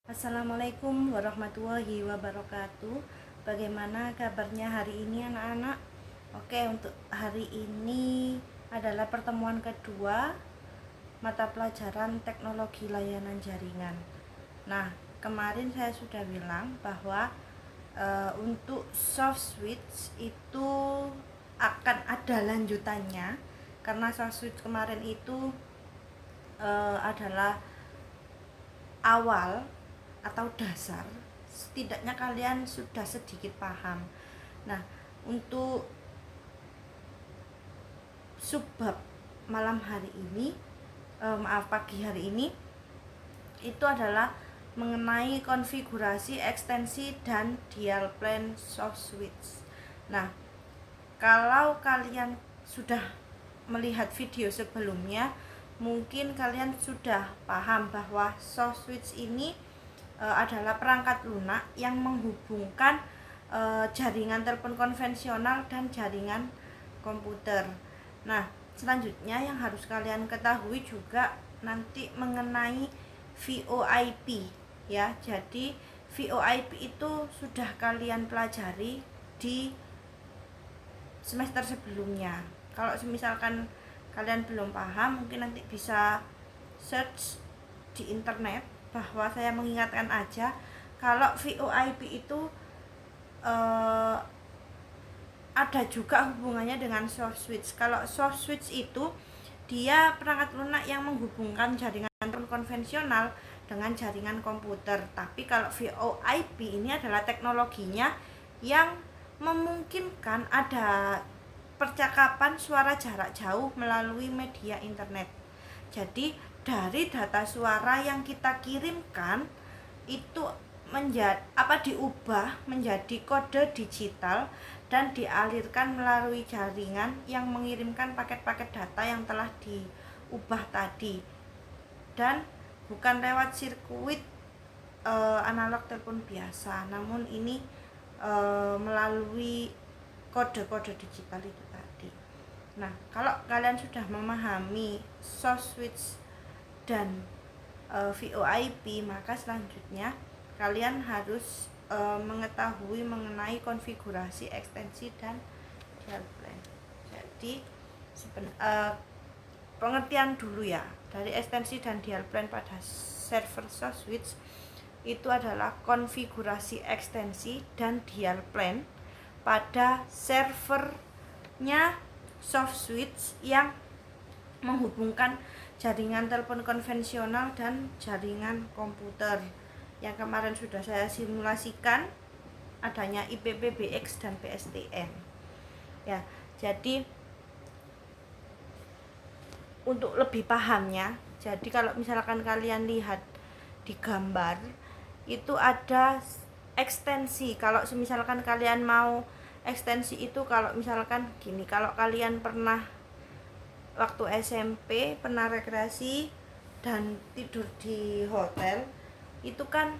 Assalamualaikum warahmatullahi wabarakatuh. Bagaimana kabarnya hari ini anak-anak? Oke, untuk hari ini adalah pertemuan kedua mata pelajaran teknologi layanan jaringan. Nah, kemarin saya sudah bilang bahwa untuk soft switch itu akan ada lanjutannya, karena soft switch kemarin itu adalah awal atau dasar, setidaknya kalian sudah sedikit paham. Nah, untuk subbab malam hari ini, pagi hari ini itu adalah mengenai konfigurasi ekstensi dan dial plan soft switch. Nah, kalau kalian sudah melihat video sebelumnya, mungkin kalian sudah paham bahwa soft switch ini adalah perangkat lunak yang menghubungkan jaringan telepon konvensional dan jaringan komputer. Nah, selanjutnya yang harus kalian ketahui juga nanti mengenai VoIP ya. Jadi VoIP itu sudah kalian pelajari di semester sebelumnya. Kalau misalkan kalian belum paham, mungkin nanti bisa search di internet, bahwa saya mengingatkan aja kalau VoIP itu ada juga hubungannya dengan soft switch. Kalau soft switch itu dia perangkat lunak yang menghubungkan jaringan konvensional dengan jaringan komputer. Tapi kalau VoIP ini adalah teknologinya yang memungkinkan ada percakapan suara jarak jauh melalui media internet. Jadi dari data suara yang kita kirimkan itu diubah menjadi kode digital dan dialirkan melalui jaringan yang mengirimkan paket-paket data yang telah diubah tadi, dan bukan lewat sirkuit analog telepon biasa, namun ini melalui kode-kode digital itu tadi. Nah, kalau kalian sudah memahami soft switch dan VoIP, maka selanjutnya kalian harus mengetahui mengenai konfigurasi ekstensi dan dial plan. Jadi pengertian dulu ya dari ekstensi dan dial plan pada server soft switch itu adalah konfigurasi ekstensi dan dial plan pada servernya soft switch yang menghubungkan jaringan telepon konvensional dan jaringan komputer, yang kemarin sudah saya simulasikan adanya IPPBX dan PSTN ya. Jadi untuk lebih pahamnya, jadi kalau misalkan kalian lihat di gambar itu ada ekstensi. Kalau misalkan kalian mau ekstensi itu, kalau misalkan gini, kalau kalian pernah waktu SMP pernah rekreasi dan tidur di hotel, itu kan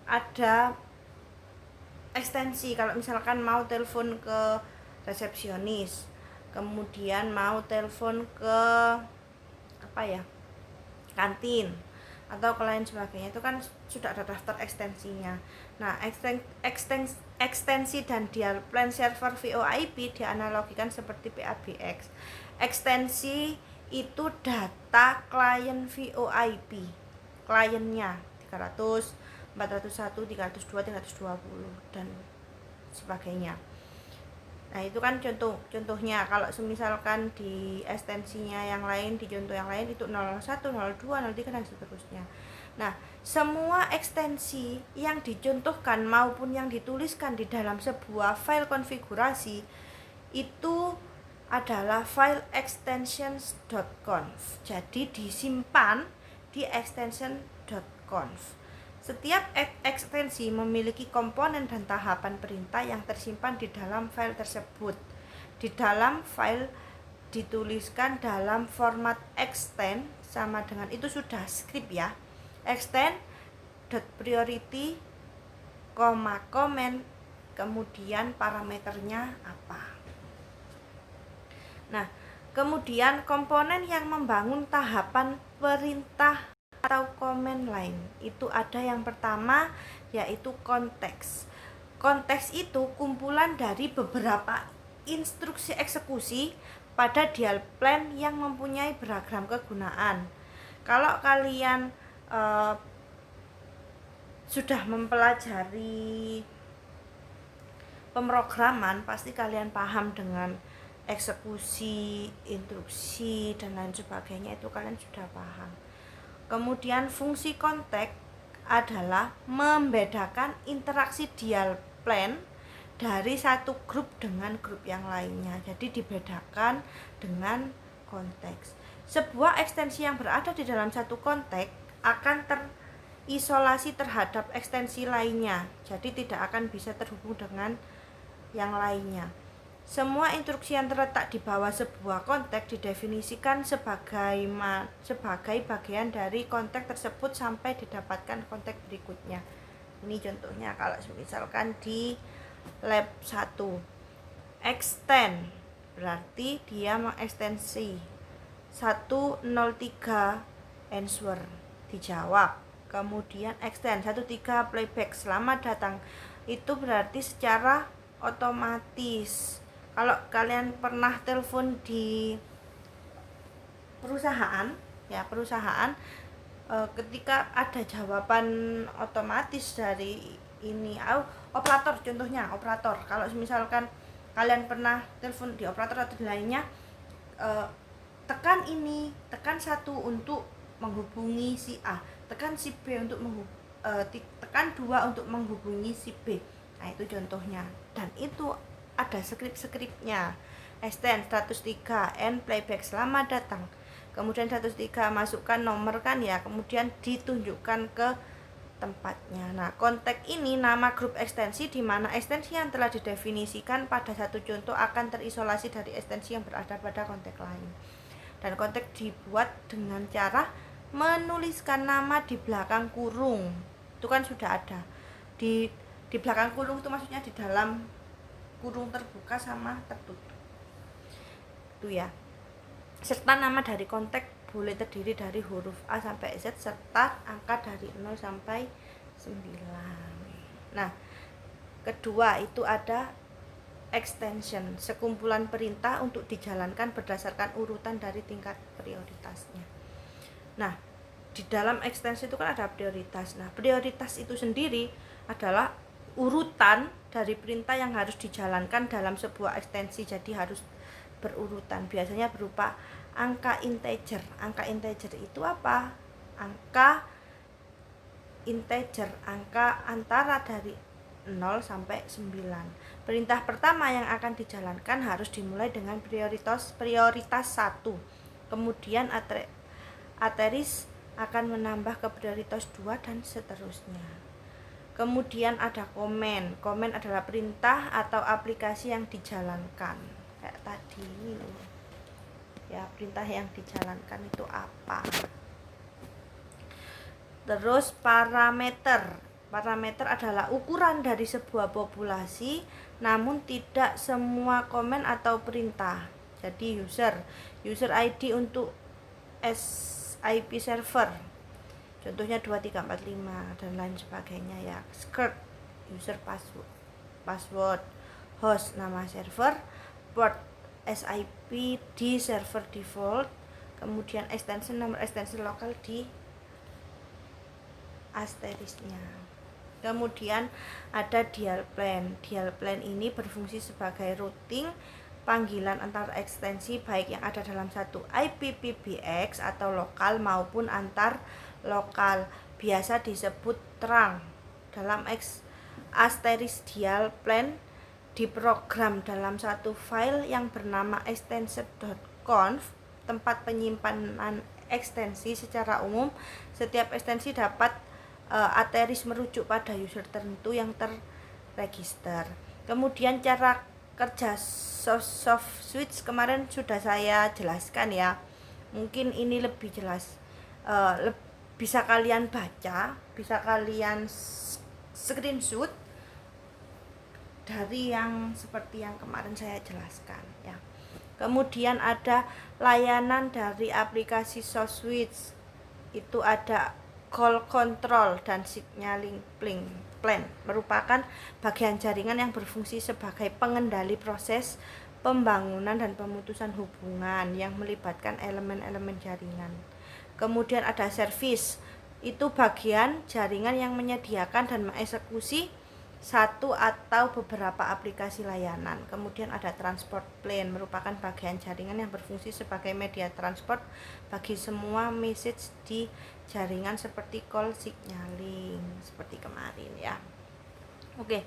ada ekstensi. Kalau misalkan mau telepon ke resepsionis, kemudian mau telepon ke kantin atau ke lain sebagainya, itu kan sudah ada daftar ekstensinya. Nah, ekstensi dan dial plan server VoIP dianalogikan seperti PABX. Ekstensi itu data klien VoIP, kliennya 300, 401, 302, 320 dan sebagainya. Nah, itu kan contohnya. Kalau misalkan di ekstensinya yang lain, di contoh yang lain itu 01, 02, 03 dan seterusnya. Nah, semua ekstensi yang dicontohkan maupun yang dituliskan di dalam sebuah file konfigurasi itu adalah file extensions.conf. Jadi disimpan di extension.conf. Setiap ekstensi memiliki komponen dan tahapan perintah yang tersimpan di dalam file tersebut. Di dalam file dituliskan dalam format extend sama dengan itu sudah script ya. Extend.priority, comment, kemudian parameternya apa. Nah, kemudian komponen yang membangun tahapan perintah atau command line. Itu ada yang pertama yaitu konteks. Konteks itu kumpulan dari beberapa instruksi eksekusi pada dial plan yang mempunyai beragam kegunaan. Kalau kalian sudah mempelajari pemrograman, pasti kalian paham dengan eksekusi, instruksi, dan lain sebagainya, itu kalian sudah paham. Kemudian fungsi konteks adalah membedakan interaksi dial plan dari satu grup dengan grup yang lainnya. Jadi dibedakan dengan konteks. Sebuah ekstensi yang berada di dalam satu konteks akan terisolasi terhadap ekstensi lainnya. Jadi tidak akan bisa terhubung dengan yang lainnya. Semua instruksi yang terletak di bawah sebuah konteks didefinisikan sebagai bagian dari konteks tersebut sampai didapatkan konteks berikutnya. Ini contohnya kalau misalkan di lab 1. Extend berarti dia mengekstensi 103 answer dijawab. Kemudian extend 13 playback selamat datang. Itu berarti secara otomatis. Kalau kalian pernah telepon di perusahaan, ketika ada jawaban otomatis dari ini, operator contohnya, operator. Kalau misalkan kalian pernah telepon di operator atau lainnya, tekan 1 untuk menghubungi si A, tekan si B untuk tekan 2 untuk menghubungi si B. Nah, itu contohnya. Dan itu ada skrip-skripnya. Extend 103 and playback selamat datang. Kemudian 103 masukkan nomor kan ya, kemudian ditunjukkan ke tempatnya. Nah, konteks ini nama grup ekstensi di mana ekstensi yang telah didefinisikan pada satu contoh akan terisolasi dari ekstensi yang berada pada konteks lain. Dan konteks dibuat dengan cara menuliskan nama di belakang kurung. Itu kan sudah ada. Di belakang kurung itu maksudnya di dalam kurung terbuka sama tertutup. Itu ya. Serta nama dari konteks boleh terdiri dari huruf A sampai Z serta angka dari 0 sampai 9. Nah, kedua itu ada extension, sekumpulan perintah untuk dijalankan berdasarkan urutan dari tingkat prioritasnya. Nah, di dalam ekstensi itu kan ada prioritas. Nah, prioritas itu sendiri adalah urutan dari perintah yang harus dijalankan dalam sebuah ekstensi. Jadi harus berurutan. Biasanya berupa angka integer. Angka integer itu apa? Angka integer, angka antara dari 0 sampai 9. Perintah pertama yang akan dijalankan harus dimulai dengan prioritas 1. Kemudian asteris akan menambah ke prioritas 2 dan seterusnya. Kemudian ada komen. Komen adalah perintah atau aplikasi yang dijalankan. Kayak tadi ini loh. Ya, perintah yang dijalankan itu apa? Terus parameter. Parameter adalah ukuran dari sebuah populasi, namun tidak semua komen atau perintah. Jadi user ID untuk SIP server. Contohnya 2345 dan lain sebagainya ya. Skirt user password, host nama server, port SIP di server default, kemudian extension nomor extension lokal di asterisnya. Kemudian ada dial plan. Dial plan ini berfungsi sebagai routing panggilan antar ekstensi baik yang ada dalam satu IPPBX atau lokal maupun antar lokal, biasa disebut trunk. Dalam asteris dial plan diprogram dalam satu file yang bernama extension.conf, tempat penyimpanan ekstensi. Secara umum setiap ekstensi dapat asteris merujuk pada user tertentu yang terregister. Kemudian cara kerja soft switch kemarin sudah saya jelaskan ya, mungkin ini lebih jelas. Bisa kalian baca, bisa kalian screenshot dari yang seperti yang kemarin saya jelaskan ya. Kemudian ada layanan dari aplikasi soft switch. Itu ada call control dan signaling plan merupakan bagian jaringan yang berfungsi sebagai pengendali proses pembangunan dan pemutusan hubungan yang melibatkan elemen-elemen jaringan. Kemudian ada service, itu bagian jaringan yang menyediakan dan mengeksekusi satu atau beberapa aplikasi layanan. Kemudian ada transport plane, merupakan bagian jaringan yang berfungsi sebagai media transport bagi semua message di jaringan seperti call, signaling, seperti kemarin ya. Oke.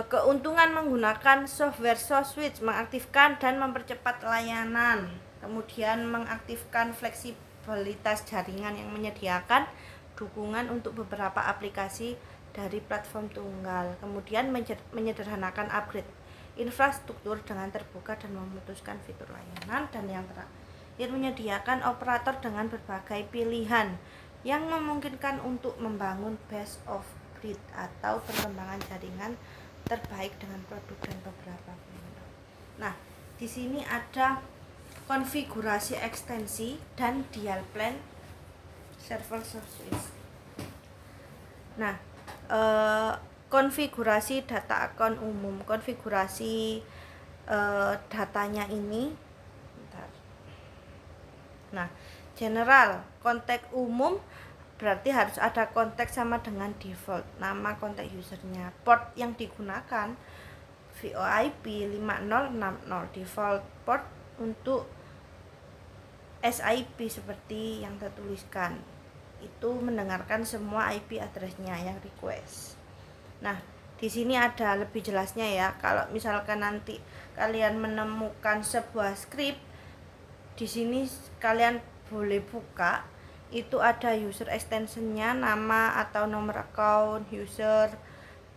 Keuntungan menggunakan software switch mengaktifkan dan mempercepat layanan. Kemudian mengaktifkan fleksibilitas jaringan yang menyediakan dukungan untuk beberapa aplikasi dari platform tunggal. Kemudian menyederhanakan upgrade infrastruktur dengan terbuka dan memutuskan fitur layanan. Dan yang terakhir, menyediakan operator dengan berbagai pilihan yang memungkinkan untuk membangun best of breed atau perkembangan jaringan terbaik dengan produk dan beberapa vendor. Nah, di sini ada konfigurasi ekstensi dan dial plan server switch. Nah, konfigurasi data akun umum, konfigurasi datanya ini bentar. Nah, general kontak umum berarti harus ada kontak sama dengan default nama kontak usernya. Port yang digunakan VoIP 5060, default port untuk SIP seperti yang tertuliskan. Itu mendengarkan semua IP addressnya yang request. Nah, di sini ada lebih jelasnya ya. Kalau misalkan nanti kalian menemukan sebuah script, di sini kalian boleh buka. Itu ada user extensionnya, nama atau nomor account user,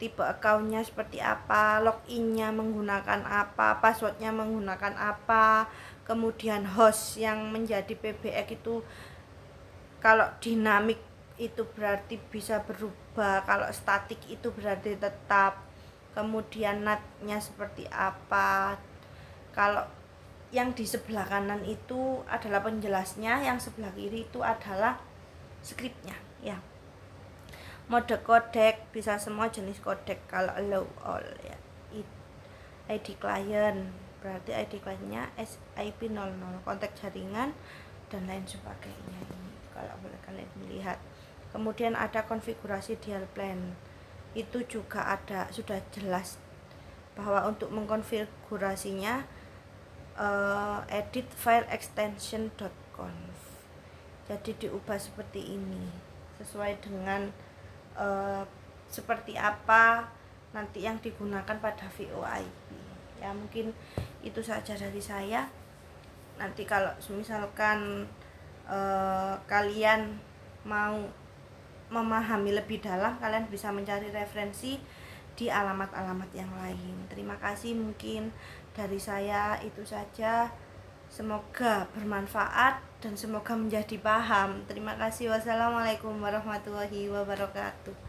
tipe accountnya seperti apa, loginnya menggunakan apa, passwordnya menggunakan apa, kemudian host yang menjadi PBX itu kalau dinamik itu berarti bisa berubah, kalau statik itu berarti tetap, kemudian NAT-nya seperti apa. Kalau yang di sebelah kanan itu adalah penjelasnya, yang sebelah kiri itu adalah scriptnya ya. Mode codec bisa semua jenis codec, kalau allow all ya. ID client berarti ID clientnya SIP 00, kontak jaringan dan lain sebagainya. Ini kalau boleh kalian melihat. Kemudian ada konfigurasi dial plan, itu juga ada, sudah jelas bahwa untuk mengkonfigurasinya edit file extension.conf, jadi diubah seperti ini sesuai dengan seperti apa nanti yang digunakan pada VoIP ya. Mungkin itu saja dari saya. Nanti kalau misalkan kalian mau memahami lebih dalam, kalian bisa mencari referensi di alamat-alamat yang lain. Terima kasih, mungkin dari saya itu saja. Semoga bermanfaat dan semoga menjadi paham. Terima kasih. Wassalamualaikum warahmatullahi wabarakatuh.